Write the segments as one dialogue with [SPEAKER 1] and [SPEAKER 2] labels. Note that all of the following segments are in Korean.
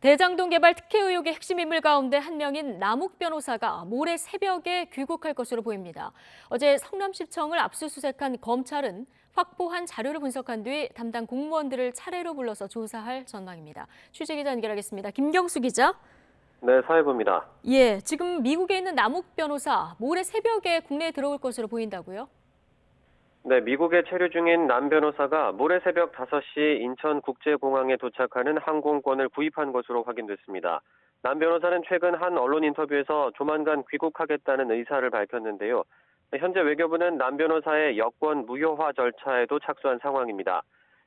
[SPEAKER 1] 대장동 개발 특혜 의혹의 핵심 인물 가운데 한 명인 남욱 변호사가 모레 새벽에 귀국할 것으로 보입니다. 어제 성남시청을 압수수색한 검찰은 확보한 자료를 분석한 뒤 담당 공무원들을 차례로 불러서 조사할 전망입니다. 취재기자 연결하겠습니다. 김경수 기자.
[SPEAKER 2] 네, 사회부입니다.
[SPEAKER 1] 예, 지금 미국에 있는 남욱 변호사 모레 새벽에 국내에 들어올 것으로 보인다고요?
[SPEAKER 2] 네, 미국에 체류 중인 남 변호사가 모레 새벽 5시 인천국제공항에 도착하는 항공권을 구입한 것으로 확인됐습니다. 남 변호사는 최근 한 언론 인터뷰에서 조만간 귀국하겠다는 의사를 밝혔는데요. 현재 외교부는 남 변호사의 여권 무효화 절차에도 착수한 상황입니다.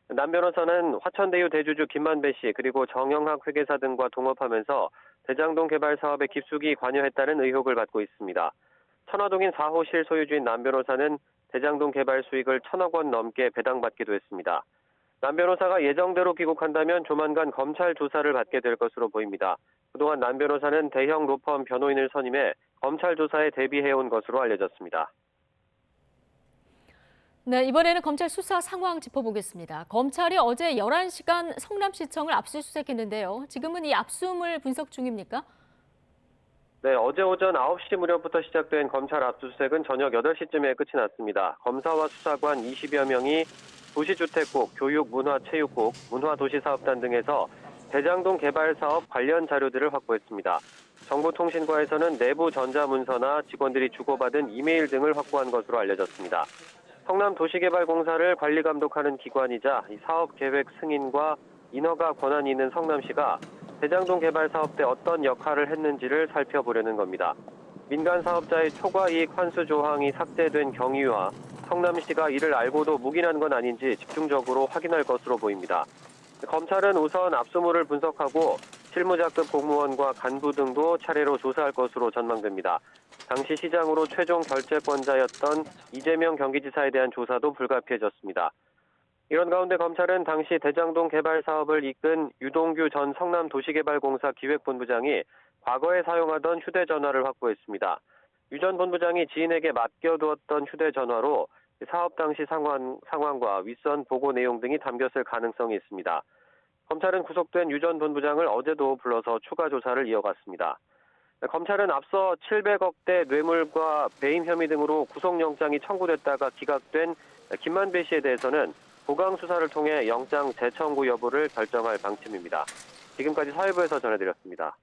[SPEAKER 2] 남 변호사는 화천대유 대주주 김만배 씨 그리고 정영학 회계사 등과 동업하면서 대장동 개발 사업에 깊숙이 관여했다는 의혹을 받고 있습니다. 천화동인 4호 실소유주인 남 변호사는 대장동 개발 수익을 1,000억 원 넘게 배당받기도 했습니다. 남 변호사가 예정대로 귀국한다면 조만간 검찰 조사를 받게 될 것으로 보입니다. 그동안 남 변호사는 대형 로펌 변호인을 선임해 검찰 조사에 대비해온 것으로 알려졌습니다.
[SPEAKER 1] 네, 이번에는 검찰 수사 상황 짚어보겠습니다. 검찰이 어제 11시간 성남시청을 압수수색했는데요. 지금은 이 압수물 분석 중입니까?
[SPEAKER 2] 네, 어제 오전 9시 무렵부터 시작된 검찰 압수수색은 저녁 8시쯤에 끝이 났습니다. 검사와 수사관 20여 명이 도시주택국, 교육, 문화, 체육국, 문화도시사업단 등에서 대장동 개발 사업 관련 자료들을 확보했습니다. 정보통신과에서는 내부 전자문서나 직원들이 주고받은 이메일 등을 확보한 것으로 알려졌습니다. 성남도시개발공사를 관리감독하는 기관이자 이 사업계획 승인과 인허가 권한이 있는 성남시가 대장동 개발 사업 때 어떤 역할을 했는지를 살펴보려는 겁니다. 민간 사업자의 초과이익 환수 조항이 삭제된 경위와 성남시가 이를 알고도 묵인한 건 아닌지 집중적으로 확인할 것으로 보입니다. 검찰은 우선 압수물을 분석하고 실무자급 공무원과 간부 등도 차례로 조사할 것으로 전망됩니다. 당시 시장으로 최종 결재권자였던 이재명 경기지사에 대한 조사도 불가피해졌습니다. 이런 가운데 검찰은 당시 대장동 개발 사업을 이끈 유동규 전 성남도시개발공사 기획본부장이 과거에 사용하던 휴대전화를 확보했습니다. 유 전 본부장이 지인에게 맡겨두었던 휴대전화로 사업 당시 상황과 윗선 보고 내용 등이 담겼을 가능성이 있습니다. 검찰은 구속된 유 전 본부장을 어제도 불러서 추가 조사를 이어갔습니다. 검찰은 앞서 700억대 뇌물과 배임 혐의 등으로 구속영장이 청구됐다가 기각된 김만배 씨에 대해서는 보강 수사를 통해 영장 재청구 여부를 결정할 방침입니다. 지금까지 사회부에서 전해드렸습니다.